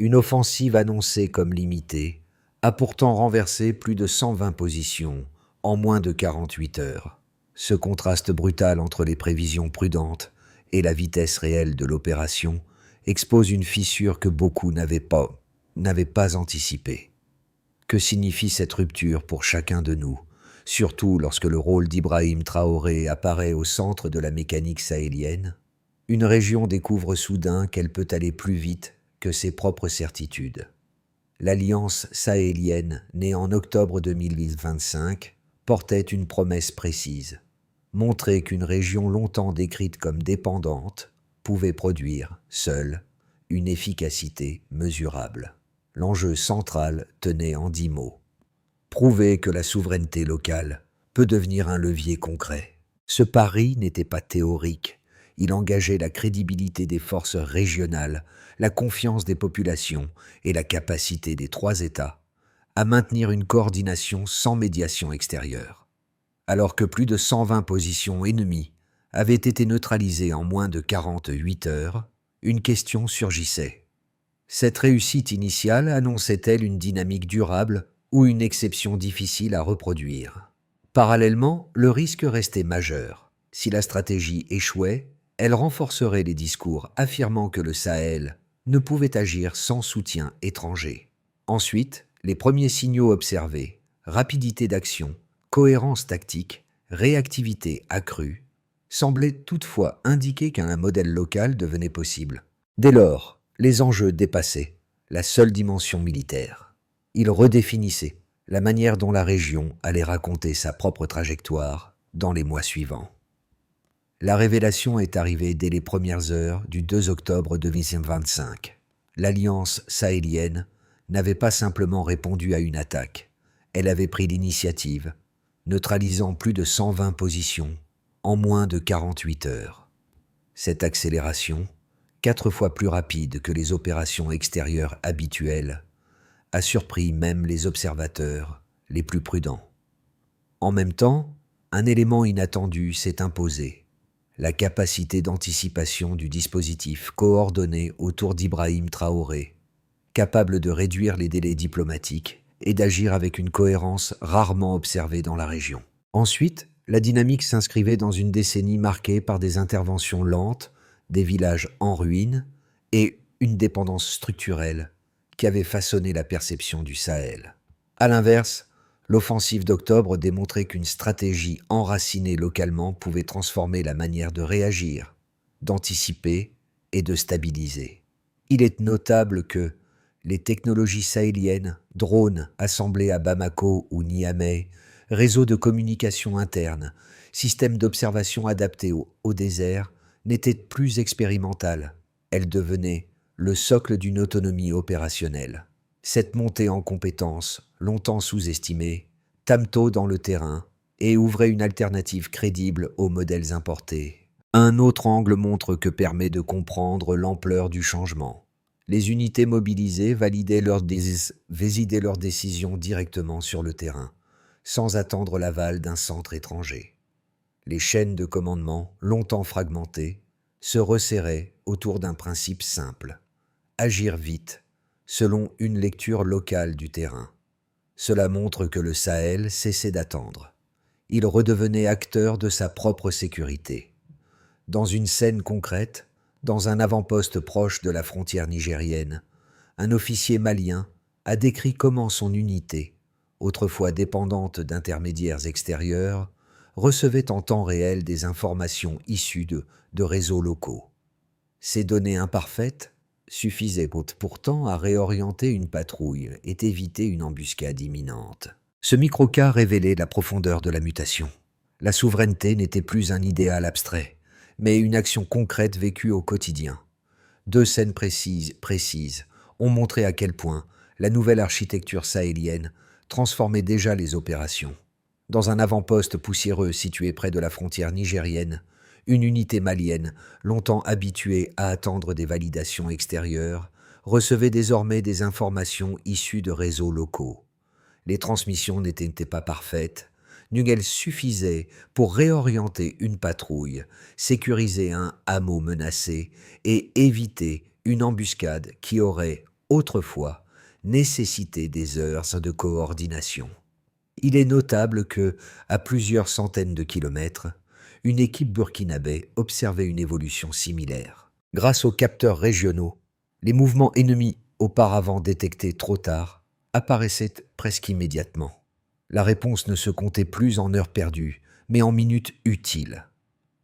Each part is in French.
Une offensive annoncée comme limitée a pourtant renversé plus de 120 positions en moins de 48 heures. Ce contraste brutal entre les prévisions prudentes et la vitesse réelle de l'opération expose une fissure que beaucoup n'avaient pas anticipée. Que signifie cette rupture pour chacun de nous, surtout lorsque le rôle d'Ibrahim Traoré apparaît au centre de la mécanique sahélienne? Une région découvre soudain qu'elle peut aller plus vite que ses propres certitudes. L'Alliance sahélienne, née en octobre 2025, portait une promesse précise: montrer qu'une région longtemps décrite comme dépendante pouvait produire, seule, une efficacité mesurable. L'enjeu central tenait en 10 mots: prouver que la souveraineté locale peut devenir un levier concret. Ce pari n'était pas théorique, il engageait la crédibilité des forces régionales, la confiance des populations et la capacité des trois États à maintenir une coordination sans médiation extérieure. Alors que plus de 120 positions ennemies avaient été neutralisées en moins de 48 heures, une question surgissait. Cette réussite initiale annonçait-elle une dynamique durable ou une exception difficile à reproduire? Parallèlement, le risque restait majeur. Si la stratégie échouait, elle renforcerait les discours affirmant que le Sahel ne pouvait agir sans soutien étranger. Ensuite, les premiers signaux observés, rapidité d'action, cohérence tactique, réactivité accrue, semblaient toutefois indiquer qu'un modèle local devenait possible. Dès lors, les enjeux dépassaient la seule dimension militaire. Ils redéfinissaient la manière dont la région allait raconter sa propre trajectoire dans les mois suivants. La révélation est arrivée dès les premières heures du 2 octobre 2025. L'Alliance sahélienne n'avait pas simplement répondu à une attaque, elle avait pris l'initiative, neutralisant plus de 120 positions en moins de 48 heures. Cette accélération, 4 fois plus rapide que les opérations extérieures habituelles, a surpris même les observateurs les plus prudents. En même temps, un élément inattendu s'est imposé: la capacité d'anticipation du dispositif coordonné autour d'Ibrahim Traoré, capable de réduire les délais diplomatiques et d'agir avec une cohérence rarement observée dans la région. Ensuite, la dynamique s'inscrivait dans une décennie marquée par des interventions lentes, des villages en ruine et une dépendance structurelle qui avait façonné la perception du Sahel. À l'inverse, l'offensive d'octobre démontrait qu'une stratégie enracinée localement pouvait transformer la manière de réagir, d'anticiper et de stabiliser. Il est notable que les technologies sahéliennes, drones assemblés à Bamako ou Niamey, réseaux de communication interne, systèmes d'observation adaptés au désert, n'étaient plus expérimentales. Elles devenaient le socle d'une autonomie opérationnelle. Cette montée en compétences, longtemps sous-estimée, tame tôt dans le terrain et ouvrait une alternative crédible aux modèles importés. Un autre angle montre que permet de comprendre l'ampleur du changement. Les unités mobilisées validaient leurs décisions directement sur le terrain, sans attendre l'aval d'un centre étranger. Les chaînes de commandement, longtemps fragmentées, se resserraient autour d'un principe simple: agir vite, selon une lecture locale du terrain. Cela montre que le Sahel cessait d'attendre. Il redevenait acteur de sa propre sécurité. Dans une scène concrète, dans un avant-poste proche de la frontière nigérienne, un officier malien a décrit comment son unité, autrefois dépendante d'intermédiaires extérieurs, recevait en temps réel des informations issues de réseaux locaux. Ces données imparfaites suffisaient pourtant à réorienter une patrouille et éviter une embuscade imminente. Ce microcas révélait la profondeur de la mutation. La souveraineté n'était plus un idéal abstrait, mais une action concrète vécue au quotidien. Deux scènes précises ont montré à quel point la nouvelle architecture sahélienne transformait déjà les opérations. Dans un avant-poste poussiéreux situé près de la frontière nigérienne, une unité malienne, longtemps habituée à attendre des validations extérieures, recevait désormais des informations issues de réseaux locaux. Les transmissions n'étaient pas parfaites, mais elles suffisaient pour réorienter une patrouille, sécuriser un hameau menacé et éviter une embuscade qui aurait, autrefois, nécessitaient des heures de coordination. Il est notable que, à plusieurs centaines de kilomètres, une équipe burkinabé observait une évolution similaire. Grâce aux capteurs régionaux, les mouvements ennemis auparavant détectés trop tard apparaissaient presque immédiatement. La réponse ne se comptait plus en heures perdues, mais en minutes utiles.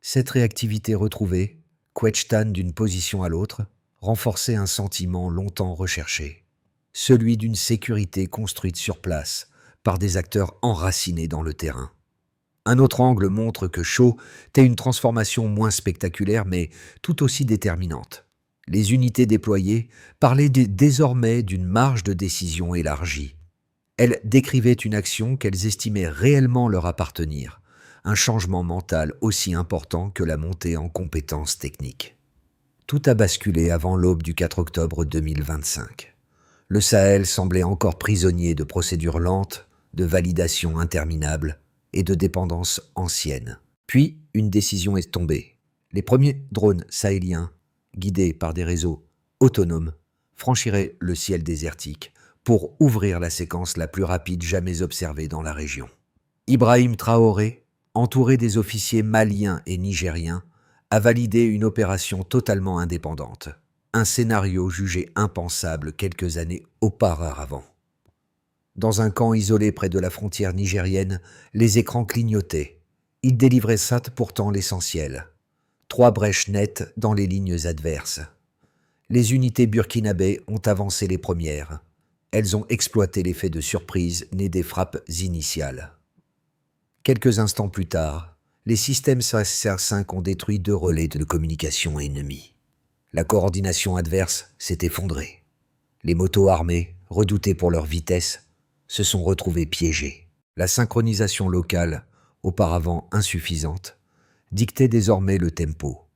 Cette réactivité retrouvée, quechtan d'une position à l'autre, renforçait un sentiment longtemps recherché, celui d'une sécurité construite sur place par des acteurs enracinés dans le terrain. Un autre angle montre que Shaw était une transformation moins spectaculaire mais tout aussi déterminante. Les unités déployées parlaient désormais d'une marge de décision élargie. Elles décrivaient une action qu'elles estimaient réellement leur appartenir, un changement mental aussi important que la montée en compétences techniques. Tout a basculé avant l'aube du 4 octobre 2025. Le Sahel semblait encore prisonnier de procédures lentes, de validations interminables et de dépendances anciennes. Puis, une décision est tombée. Les premiers drones sahéliens, guidés par des réseaux autonomes, franchiraient le ciel désertique pour ouvrir la séquence la plus rapide jamais observée dans la région. Ibrahim Traoré, entouré des officiers maliens et nigériens, a validé une opération totalement indépendante, un scénario jugé impensable quelques années auparavant. Dans un camp isolé près de la frontière nigérienne, les écrans clignotaient. Ils délivraient pourtant l'essentiel. 3 brèches nettes dans les lignes adverses. Les unités burkinabées ont avancé les premières. Elles ont exploité l'effet de surprise né des frappes initiales. Quelques instants plus tard, les systèmes SR5 ont détruit 2 relais de communication ennemis. La coordination adverse s'est effondrée. Les motos armées, redoutées pour leur vitesse, se sont retrouvées piégées. La synchronisation locale, auparavant insuffisante, dictait désormais le tempo.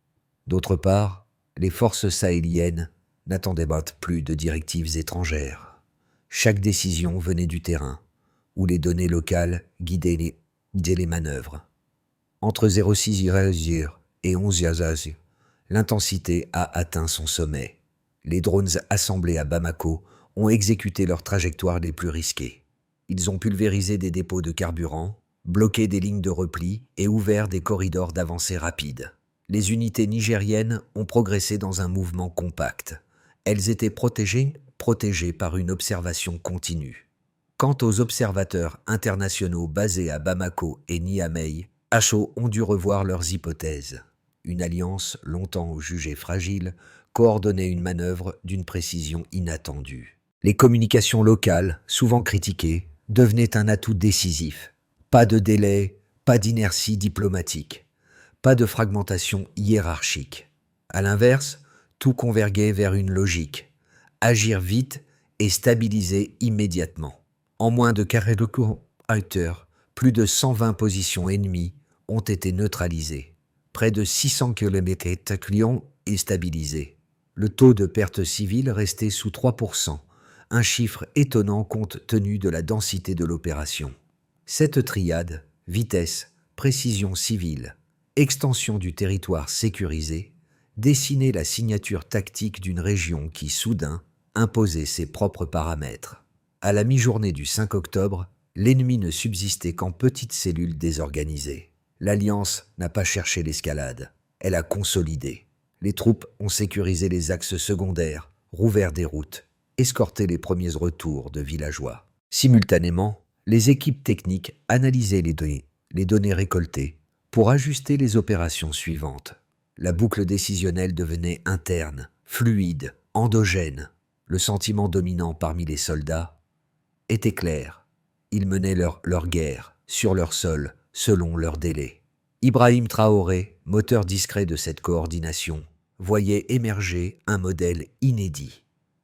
D'autre part, les forces sahéliennes n'attendaient plus de directives étrangères. Chaque décision venait du terrain, où les données locales guidaient les manœuvres. Entre 06 et 11 l'intensité a atteint son sommet. Les drones assemblés à Bamako ont exécuté leurs trajectoires les plus risquées. Ils ont pulvérisé des dépôts de carburant, bloqué des lignes de repli et ouvert des corridors d'avancée rapide. Les unités nigériennes ont progressé dans un mouvement compact. Elles étaient protégées par une observation continue. Quant aux observateurs internationaux basés à Bamako et Niamey, HO ont dû revoir leurs hypothèses. Une alliance, longtemps jugée fragile, coordonnait une manœuvre d'une précision inattendue. Les communications locales, souvent critiquées, devenaient un atout décisif. Pas de délai, pas d'inertie diplomatique, pas de fragmentation hiérarchique. À l'inverse, tout converguait vers une logique. Agir vite et stabiliser immédiatement. En moins de heures, plus de 120 positions ennemies ont été neutralisées. Près de 600 km est stabilisé. Le taux de perte civile restait sous 3%, un chiffre étonnant compte tenu de la densité de l'opération. Cette triade, vitesse, précision civile, extension du territoire sécurisé, dessinait la signature tactique d'une région qui, soudain, imposait ses propres paramètres. À la mi-journée du 5 octobre, l'ennemi ne subsistait qu'en petites cellules désorganisées. L'Alliance n'a pas cherché l'escalade, elle a consolidé. Les troupes ont sécurisé les axes secondaires, rouvert des routes, escorté les premiers retours de villageois. Simultanément, les équipes techniques analysaient les données récoltées pour ajuster les opérations suivantes. La boucle décisionnelle devenait interne, fluide, endogène. Le sentiment dominant parmi les soldats était clair. Ils menaient leur guerre, sur leur sol, selon leur délai. Ibrahim Traoré, moteur discret de cette coordination, voyait émerger un modèle inédit,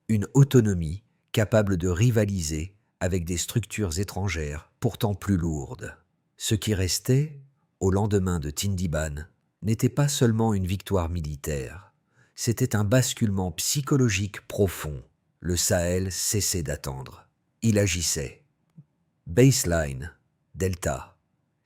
une autonomie capable de rivaliser avec des structures étrangères pourtant plus lourdes. Ce qui restait, au lendemain de Tindiban, n'était pas seulement une victoire militaire, c'était un basculement psychologique profond. Le Sahel cessait d'attendre. Il agissait. Baseline, Delta.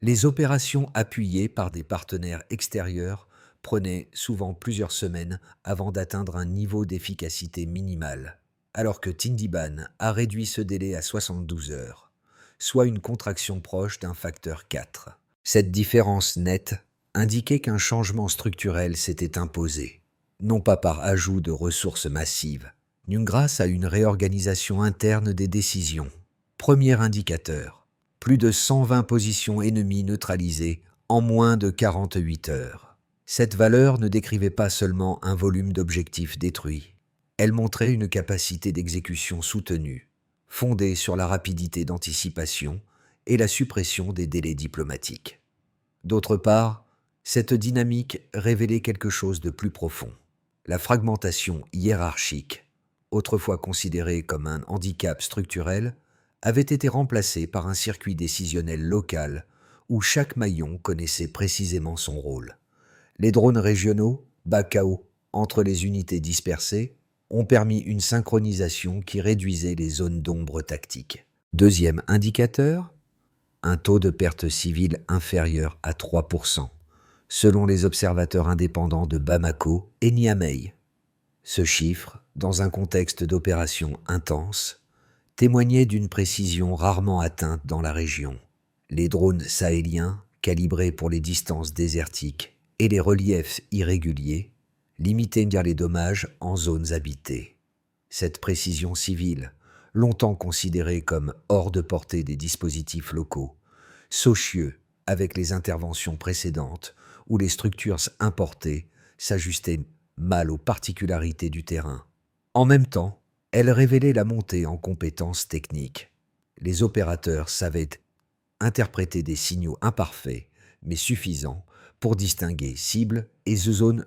Les opérations appuyées par des partenaires extérieurs prenaient souvent plusieurs semaines avant d'atteindre un niveau d'efficacité minimal. alors que Tindiban a réduit ce délai à 72 heures, soit une contraction proche d'un facteur 4. Cette différence nette indiquait qu'un changement structurel s'était imposé, non pas par ajout de ressources massives, mais grâce à une réorganisation interne des décisions. Premier indicateur, plus de 120 positions ennemies neutralisées en moins de 48 heures. Cette valeur ne décrivait pas seulement un volume d'objectifs détruits, elle montrait une capacité d'exécution soutenue, fondée sur la rapidité d'anticipation et la suppression des délais diplomatiques. D'autre part, cette dynamique révélait quelque chose de plus profond. La fragmentation hiérarchique, autrefois considérée comme un handicap structurel, avait été remplacée par un circuit décisionnel local où chaque maillon connaissait précisément son rôle. Les drones régionaux, bas KO entre les unités dispersées, ont permis une synchronisation qui réduisait les zones d'ombre tactiques. Deuxième indicateur, un taux de perte civile inférieur à 3%, selon les observateurs indépendants de Bamako et Niamey. Ce chiffre, dans un contexte d'opération intense, témoignait d'une précision rarement atteinte dans la région. Les drones sahéliens, calibrés pour les distances désertiques et les reliefs irréguliers, limitaient les dommages en zones habitées. Cette précision civile, longtemps considérée comme hors de portée des dispositifs locaux, socieux avec les interventions précédentes où les structures importées s'ajustaient mal aux particularités du terrain. En même temps, elle révélait la montée en compétences techniques. Les opérateurs savaient interpréter des signaux imparfaits, mais suffisants pour distinguer cibles et zones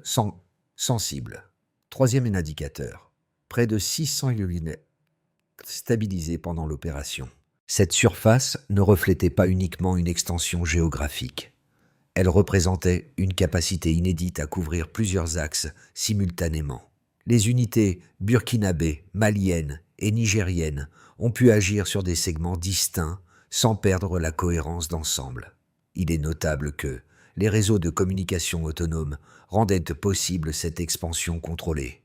sensibles. Troisième indicateur, près de 600 units stabilisés pendant l'opération. Cette surface ne reflétait pas uniquement une extension géographique. Elle représentait une capacité inédite à couvrir plusieurs axes simultanément. Les unités burkinabées, maliennes et nigériennes ont pu agir sur des segments distincts sans perdre la cohérence d'ensemble. Il est notable que les réseaux de communication autonomes rendaient possible cette expansion contrôlée.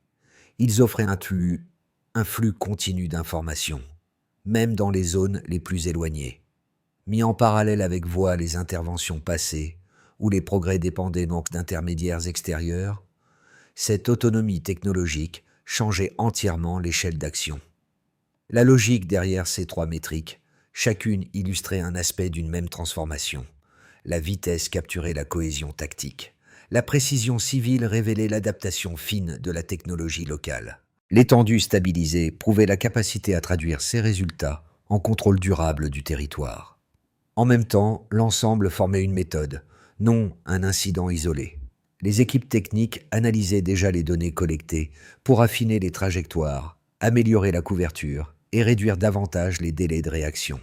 Ils offraient un flux continu d'informations, même dans les zones les plus éloignées. Mis en parallèle avec voie les interventions passées, où les progrès dépendaient donc d'intermédiaires extérieurs, cette autonomie technologique changeait entièrement l'échelle d'action. La logique derrière ces trois métriques, chacune illustrait un aspect d'une même transformation. La vitesse capturait la cohésion tactique. La précision civile révélait l'adaptation fine de la technologie locale. L'étendue stabilisée prouvait la capacité à traduire ces résultats en contrôle durable du territoire. En même temps, l'ensemble formait une méthode, non un incident isolé. Les équipes techniques analysaient déjà les données collectées pour affiner les trajectoires, améliorer la couverture et réduire davantage les délais de réaction.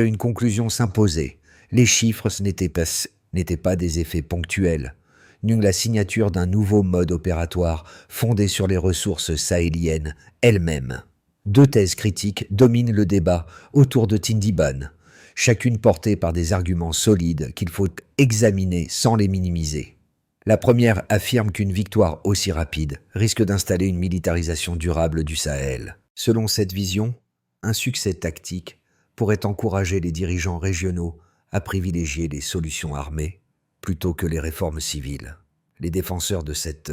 Une conclusion s'imposait. Les chiffres n'étaient pas des effets ponctuels, ni la signature d'un nouveau mode opératoire fondé sur les ressources sahéliennes elles-mêmes. Deux thèses critiques dominent le débat autour de Tindiban, chacune portée par des arguments solides qu'il faut examiner sans les minimiser. La première affirme qu'une victoire aussi rapide risque d'installer une militarisation durable du Sahel. Selon cette vision, un succès tactique pourrait encourager les dirigeants régionaux à privilégier les solutions armées plutôt que les réformes civiles. Les défenseurs de cette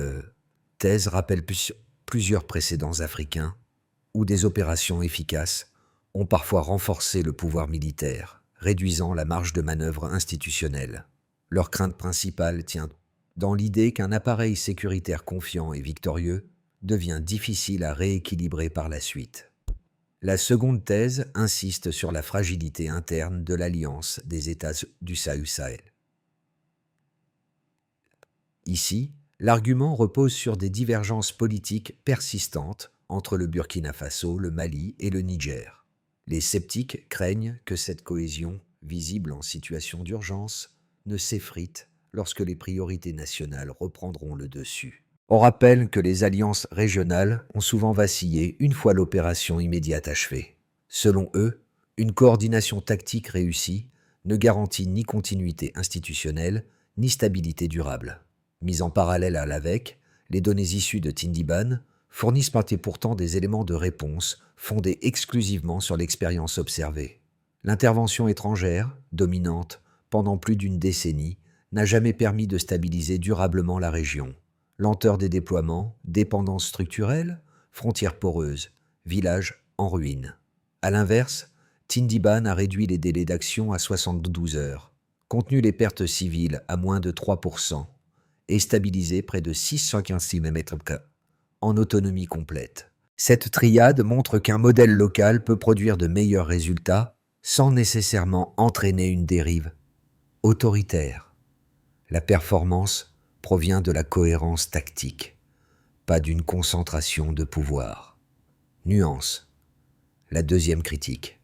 thèse rappellent plusieurs précédents africains où des opérations efficaces ont parfois renforcé le pouvoir militaire, réduisant la marge de manœuvre institutionnelle. Leur crainte principale tient dans l'idée qu'un appareil sécuritaire confiant et victorieux devient difficile à rééquilibrer par la suite. La seconde thèse insiste sur la fragilité interne de l'alliance des États du Sahel. Ici, l'argument repose sur des divergences politiques persistantes entre le Burkina Faso, le Mali et le Niger. Les sceptiques craignent que cette cohésion, visible en situation d'urgence, ne s'effrite lorsque les priorités nationales reprendront le dessus. On rappelle que les alliances régionales ont souvent vacillé une fois l'opération immédiate achevée. Selon eux, une coordination tactique réussie ne garantit ni continuité institutionnelle, ni stabilité durable. Mises en parallèle à l'AVEC, les données issues de Tindiban fournissent pourtant des éléments de réponse fondés exclusivement sur l'expérience observée. L'intervention étrangère, dominante, pendant plus d'une décennie, n'a jamais permis de stabiliser durablement la région. Lenteur des déploiements, dépendance structurelle, frontières poreuses, villages en ruine. A l'inverse, Tindiban a réduit les délais d'action à 72 heures, contenu les pertes civiles à moins de 3% et stabilisé près de 615 km en autonomie complète. Cette triade montre qu'un modèle local peut produire de meilleurs résultats sans nécessairement entraîner une dérive autoritaire. La performance provient de la cohérence tactique, pas d'une concentration de pouvoir. Nuance. La deuxième critique.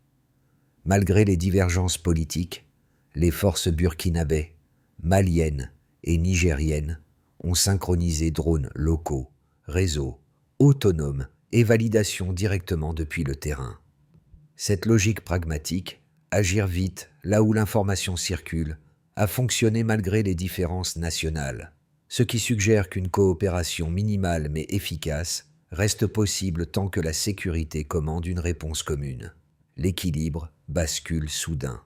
Malgré les divergences politiques, les forces burkinabè, maliennes et nigériennes ont synchronisé drones locaux, réseaux, autonomes et validations directement depuis le terrain. Cette logique pragmatique, agir vite là où l'information circule, a fonctionné malgré les différences nationales, ce qui suggère qu'une coopération minimale mais efficace reste possible tant que la sécurité commande une réponse commune. L'équilibre bascule soudain.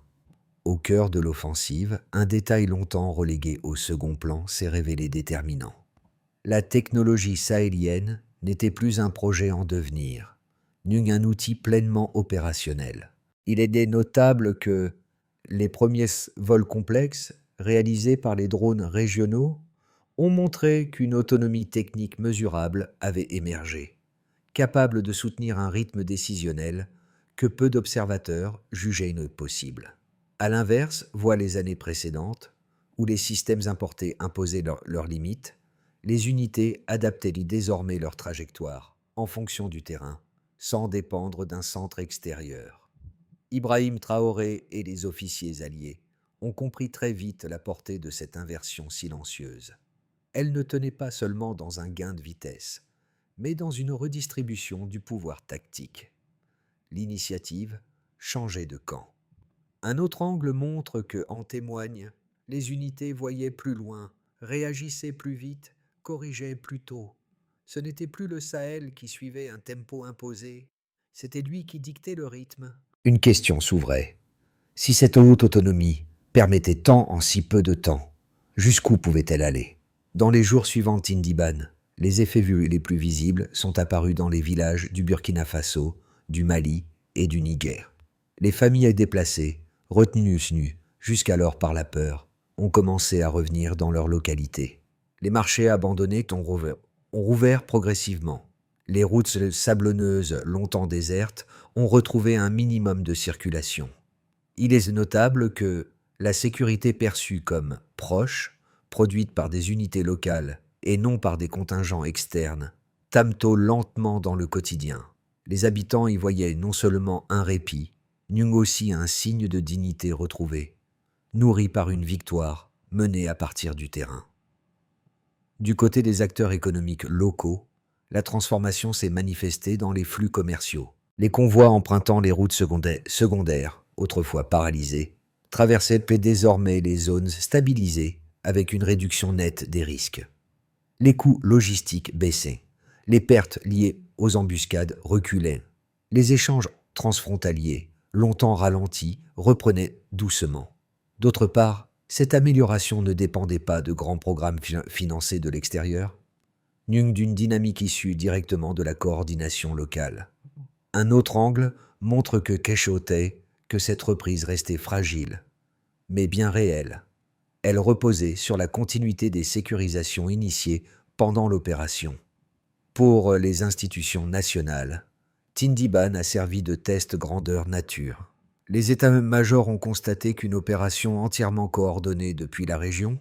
Au cœur de l'offensive, un détail longtemps relégué au second plan s'est révélé déterminant. La technologie sahélienne n'était plus un projet en devenir, ni un outil pleinement opérationnel. Il est notable que les premiers vols complexes, réalisés par les drones régionaux, ont montré qu'une autonomie technique mesurable avait émergé, capable de soutenir un rythme décisionnel que peu d'observateurs jugeaient impossible. À l'inverse, voient les années précédentes, où les systèmes importés imposaient leurs limites, les unités adaptaient désormais leur trajectoire, en fonction du terrain, sans dépendre d'un centre extérieur. Ibrahim Traoré et les officiers alliés ont compris très vite la portée de cette inversion silencieuse. Elle ne tenait pas seulement dans un gain de vitesse, mais dans une redistribution du pouvoir tactique. L'initiative changeait de camp. Un autre angle montre que, en témoigne, les unités voyaient plus loin, réagissaient plus vite, corrigeaient plus tôt. Ce n'était plus le Sahel qui suivait un tempo imposé, c'était lui qui dictait le rythme. Une question s'ouvrait. Si cette haute autonomie permettait tant en si peu de temps, jusqu'où pouvait-elle aller? Dans les jours suivants Tindiban, les effets les plus visibles sont apparus dans les villages du Burkina Faso, du Mali et du Niger. Les familles déplacées, retenues jusqu'alors par la peur, ont commencé à revenir dans leur localité. Les marchés abandonnés ont rouvert progressivement. Les routes sablonneuses longtemps désertes ont retrouvé un minimum de circulation. Il est notable que la sécurité perçue comme proche, produite par des unités locales et non par des contingents externes, tâme-t-on lentement dans le quotidien. Les habitants y voyaient non seulement un répit, mais aussi un signe de dignité retrouvée, nourri par une victoire menée à partir du terrain. Du côté des acteurs économiques locaux, la transformation s'est manifestée dans les flux commerciaux. Les convois empruntant les routes secondaires, autrefois paralysées, traversaient désormais les zones stabilisées avec une réduction nette des risques. Les coûts logistiques baissaient, les pertes liées aux embuscades reculaient, les échanges transfrontaliers, longtemps ralentis, reprenaient doucement. D'autre part, cette amélioration ne dépendait pas de grands programmes financés de l'extérieur, ni d'une dynamique issue directement de la coordination locale. Un autre angle montre que cette reprise restait fragile, mais bien réelle. Elle reposait sur la continuité des sécurisations initiées pendant l'opération. Pour les institutions nationales, Tindiban a servi de test grandeur nature. Les états-majors ont constaté qu'une opération entièrement coordonnée depuis la région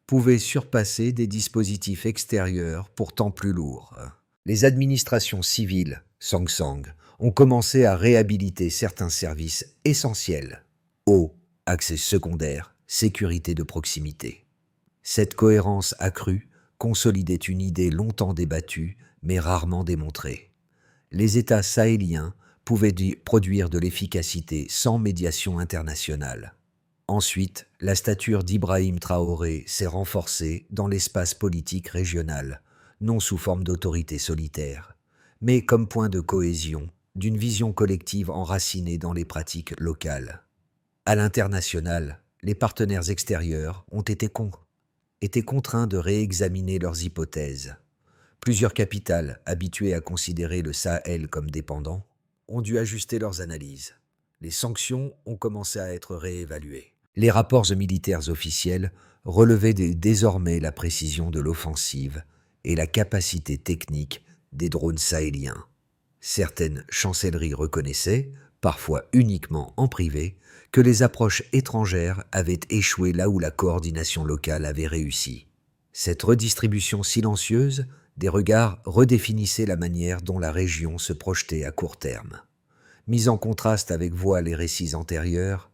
pouvait surpasser des dispositifs extérieurs pourtant plus lourds. Les administrations civiles, Sang-Sang, ont commencé à réhabiliter certains services essentiels. Eau, accès secondaire, sécurité de proximité. Cette cohérence accrue consolidait une idée longtemps débattue, mais rarement démontrée. Les États sahéliens pouvaient produire de l'efficacité sans médiation internationale. Ensuite, la stature d'Ibrahim Traoré s'est renforcée dans l'espace politique régional, non sous forme d'autorité solitaire, mais comme point de cohésion d'une vision collective enracinée dans les pratiques locales. À l'international, les partenaires extérieurs ont été contraints de réexaminer leurs hypothèses. Plusieurs capitales, habituées à considérer le Sahel comme dépendant, ont dû ajuster leurs analyses. Les sanctions ont commencé à être réévaluées. Les rapports militaires officiels relevaient désormais la précision de l'offensive et la capacité technique des drones sahéliens. Certaines chancelleries reconnaissaient, parfois uniquement en privé, que les approches étrangères avaient échoué là où la coordination locale avait réussi. Cette redistribution silencieuse des regards redéfinissait la manière dont la région se projetait à court terme. Mise en contraste avec voile et récits antérieurs,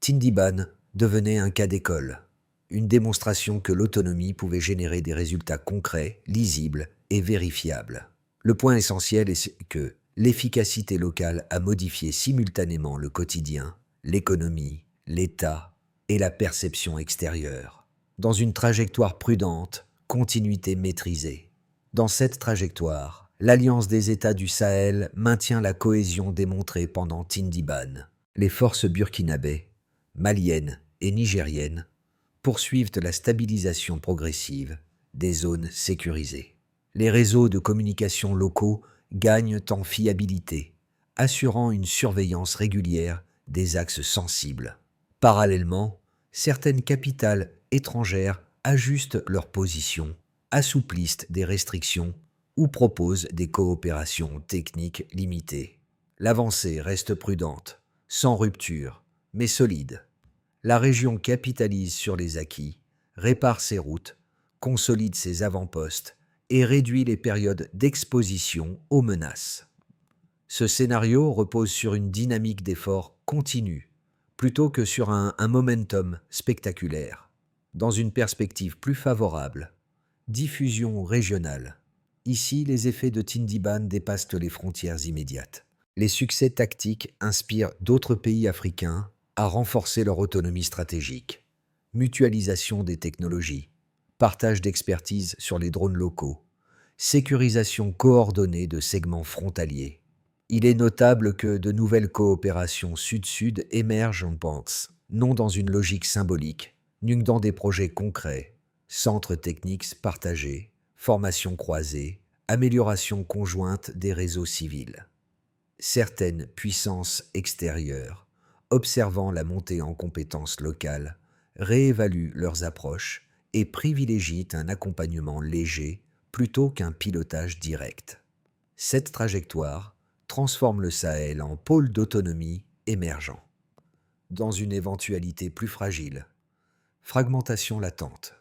Tindiban devenait un cas d'école, une démonstration que l'autonomie pouvait générer des résultats concrets, lisibles et vérifiables. Le point essentiel est que l'efficacité locale a modifié simultanément le quotidien, l'économie, l'État et la perception extérieure. Dans une trajectoire prudente, continuité maîtrisée. Dans cette trajectoire, l'Alliance des États du Sahel maintient la cohésion démontrée pendant Tindiban. Les forces burkinabées, maliennes et nigériennes poursuivent la stabilisation progressive des zones sécurisées. Les réseaux de communication locaux gagnent en fiabilité, assurant une surveillance régulière des axes sensibles. Parallèlement, certaines capitales étrangères ajustent leur position, assouplissent des restrictions ou proposent des coopérations techniques limitées. L'avancée reste prudente, sans rupture, mais solide. La région capitalise sur les acquis, répare ses routes, consolide ses avant-postes et réduit les périodes d'exposition aux menaces. Ce scénario repose sur une dynamique d'effort continue, plutôt que sur un momentum spectaculaire. Dans une perspective plus favorable, diffusion régionale. Ici, les effets de Tindiban dépassent les frontières immédiates. Les succès tactiques inspirent d'autres pays africains à renforcer leur autonomie stratégique. Mutualisation des technologies, partage d'expertise sur les drones locaux, sécurisation coordonnée de segments frontaliers. Il est notable que de nouvelles coopérations sud-sud émergent, on pense, non dans une logique symbolique, mais dans des projets concrets, centres techniques partagés, formation croisée, amélioration conjointe des réseaux civils. Certaines puissances extérieures, observant la montée en compétences locales, réévaluent leurs approches et privilégient un accompagnement léger plutôt qu'un pilotage direct. Cette trajectoire transforme le Sahel en pôle d'autonomie émergent. Dans une éventualité plus fragile, fragmentation latente.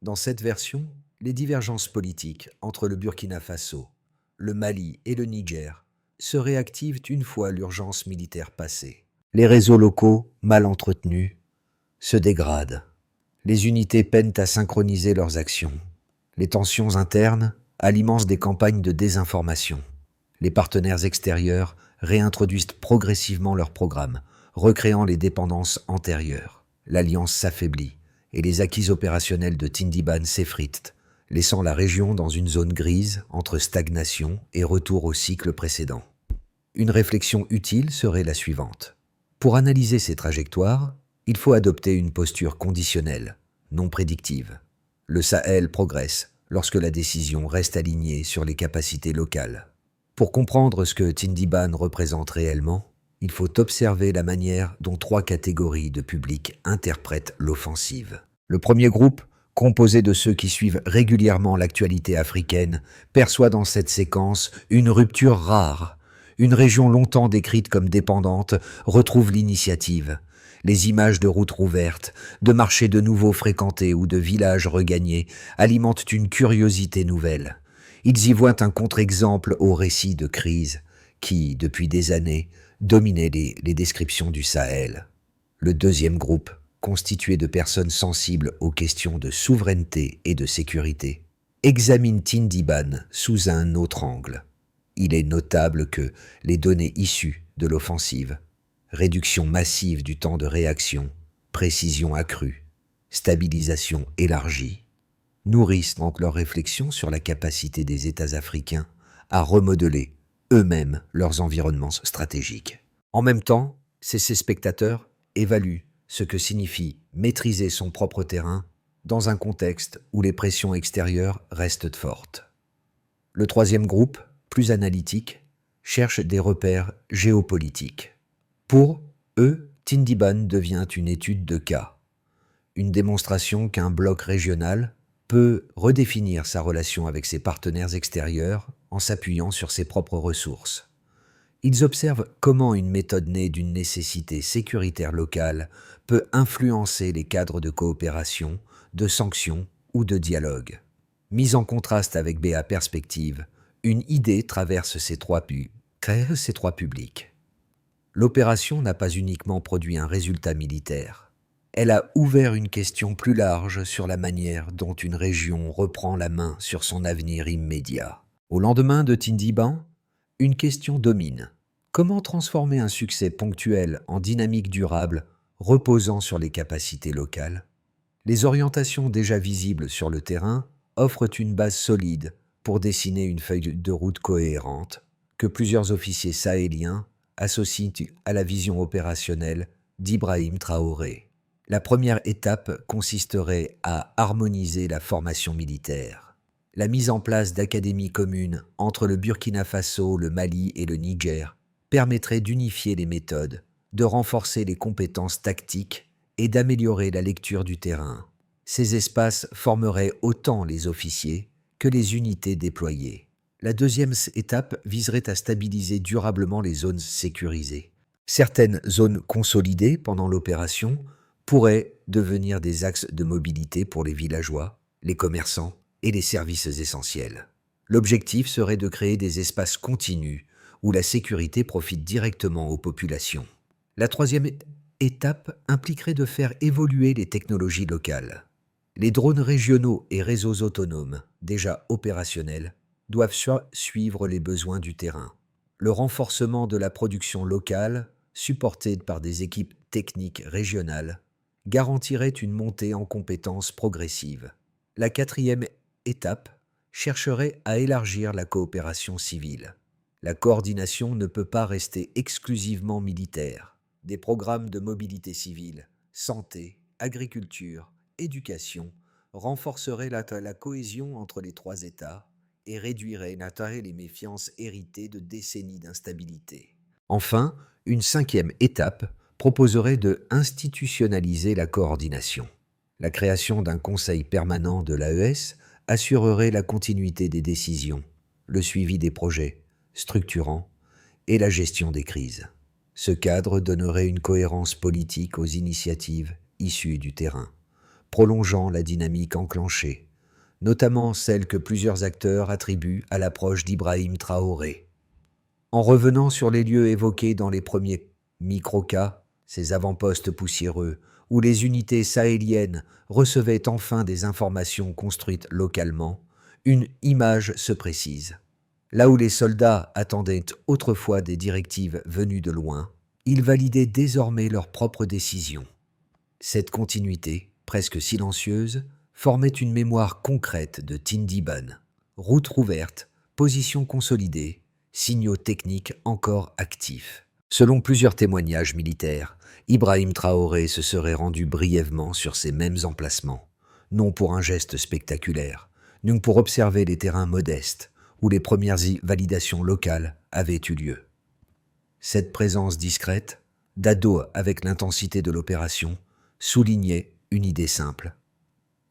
Dans cette version, les divergences politiques entre le Burkina Faso, le Mali et le Niger se réactivent une fois l'urgence militaire passée. Les réseaux locaux, mal entretenus, se dégradent. Les unités peinent à synchroniser leurs actions. Les tensions internes alimentent des campagnes de désinformation. Les partenaires extérieurs réintroduisent progressivement leurs programmes, recréant les dépendances antérieures. L'alliance s'affaiblit et les acquis opérationnels de Tindiban s'effritent, laissant la région dans une zone grise entre stagnation et retour au cycle précédent. Une réflexion utile serait la suivante. Pour analyser ces trajectoires, il faut adopter une posture conditionnelle, non prédictive. Le Sahel progresse lorsque la décision reste alignée sur les capacités locales. Pour comprendre ce que Tindiban représente réellement, il faut observer la manière dont 3 catégories de publics interprètent l'offensive. Le premier groupe, composé de ceux qui suivent régulièrement l'actualité africaine, perçoit dans cette séquence une rupture rare. Une région longtemps décrite comme dépendante retrouve l'initiative. Les images de routes rouvertes, de marchés de nouveau fréquentés ou de villages regagnés alimentent une curiosité nouvelle. Ils y voient un contre-exemple au récit de crise qui, depuis des années, dominait les descriptions du Sahel. Le deuxième groupe, constitué de personnes sensibles aux questions de souveraineté et de sécurité, examine Tindiban sous un autre angle. Il est notable que les données issues de l'offensive, réduction massive du temps de réaction, précision accrue, stabilisation élargie, nourrissent donc leurs réflexions sur la capacité des États africains à remodeler eux-mêmes leurs environnements stratégiques. En même temps, ces spectateurs évaluent ce que signifie maîtriser son propre terrain dans un contexte où les pressions extérieures restent fortes. Le troisième groupe, plus analytique, cherche des repères géopolitiques. Pour eux, Tindiban devient une étude de cas, une démonstration qu'un bloc régional peut redéfinir sa relation avec ses partenaires extérieurs en s'appuyant sur ses propres ressources. Ils observent comment une méthode née d'une nécessité sécuritaire locale peut influencer les cadres de coopération, de sanctions ou de dialogue. Mise en contraste avec BA Perspective, une idée traverse ces trois publics. L'opération n'a pas uniquement produit un résultat militaire. Elle a ouvert une question plus large sur la manière dont une région reprend la main sur son avenir immédiat. Au lendemain de Tindiban, une question domine. Comment transformer un succès ponctuel en dynamique durable reposant sur les capacités locales? Les orientations déjà visibles sur le terrain offrent une base solide pour dessiner une feuille de route cohérente que plusieurs officiers sahéliens associent à la vision opérationnelle d'Ibrahim Traoré. La première étape consisterait à harmoniser la formation militaire. La mise en place d'académies communes entre le Burkina Faso, le Mali et le Niger permettrait d'unifier les méthodes, de renforcer les compétences tactiques et d'améliorer la lecture du terrain. Ces espaces formeraient autant les officiers que les unités déployées. La deuxième étape viserait à stabiliser durablement les zones sécurisées. Certaines zones consolidées pendant l'opération pourraient devenir des axes de mobilité pour les villageois, les commerçants et les services essentiels. L'objectif serait de créer des espaces continus où la sécurité profite directement aux populations. La troisième étape impliquerait de faire évoluer les technologies locales. Les drones régionaux et réseaux autonomes, déjà opérationnels, doivent suivre les besoins du terrain. Le renforcement de la production locale, supporté par des équipes techniques régionales, garantirait une montée en compétences progressive. La quatrième étape chercherait à élargir la coopération civile. La coordination ne peut pas rester exclusivement militaire. Des programmes de mobilité civile, santé, agriculture, éducation renforceraient la cohésion entre les trois États et réduiraient les méfiances héritées de décennies d'instabilité. Enfin, une cinquième étape proposerait de institutionnaliser la coordination. La création d'un conseil permanent de l'AES assurerait la continuité des décisions, le suivi des projets structurants et la gestion des crises. Ce cadre donnerait une cohérence politique aux initiatives issues du terrain, prolongeant la dynamique enclenchée, notamment celle que plusieurs acteurs attribuent à l'approche d'Ibrahim Traoré. En revenant sur les lieux évoqués dans les premiers micro-cas, ces avant-postes poussiéreux, où les unités sahéliennes recevaient enfin des informations construites localement, une image se précise. Là où les soldats attendaient autrefois des directives venues de loin, ils validaient désormais leurs propres décisions. Cette continuité, presque silencieuse, formait une mémoire concrète de Tindiban. Route rouverte, position consolidée, signaux techniques encore actifs. Selon plusieurs témoignages militaires, Ibrahim Traoré se serait rendu brièvement sur ces mêmes emplacements, non pour un geste spectaculaire, non pour observer les terrains modestes où les premières validations locales avaient eu lieu. Cette présence discrète, d'ado avec l'intensité de l'opération, soulignait une idée simple.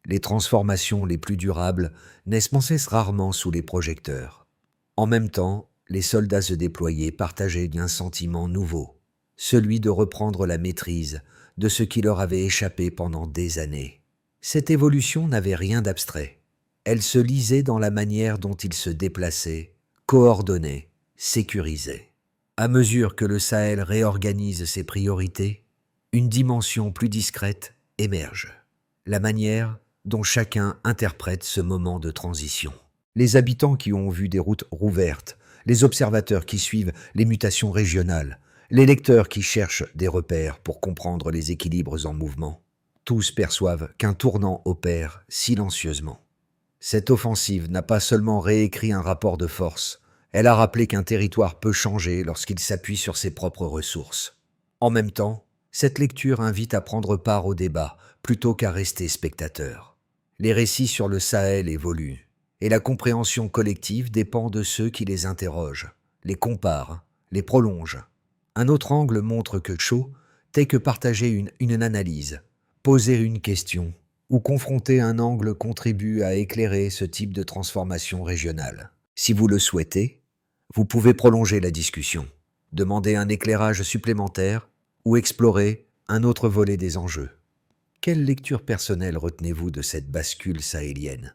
Les transformations les plus durables naissent sans cesse rarement sous les projecteurs. En même temps, les soldats se déployaient partageaient un sentiment nouveau, celui de reprendre la maîtrise de ce qui leur avait échappé pendant des années. Cette évolution n'avait rien d'abstrait. Elle se lisait dans la manière dont ils se déplaçaient, coordonnaient, sécurisaient. À mesure que le Sahel réorganise ses priorités, une dimension plus discrète émerge. La manière dont chacun interprète ce moment de transition. Les habitants qui ont vu des routes rouvertes, les observateurs qui suivent les mutations régionales, les lecteurs qui cherchent des repères pour comprendre les équilibres en mouvement, tous perçoivent qu'un tournant opère silencieusement. Cette offensive n'a pas seulement réécrit un rapport de force, Elle a rappelé qu'un territoire peut changer lorsqu'il s'appuie sur ses propres ressources. En même temps, cette lecture invite à prendre part au débat plutôt qu'à rester spectateur. Les récits sur le Sahel évoluent, et la compréhension collective dépend de ceux qui les interrogent, les comparent, les prolongent. Un autre angle montre que chaud n'est que partager une analyse, poser une question ou confronter un angle contribue à éclairer ce type de transformation régionale. Si vous le souhaitez, vous pouvez prolonger la discussion, demander un éclairage supplémentaire ou explorer un autre volet des enjeux. Quelle lecture personnelle retenez-vous de cette bascule sahélienne ?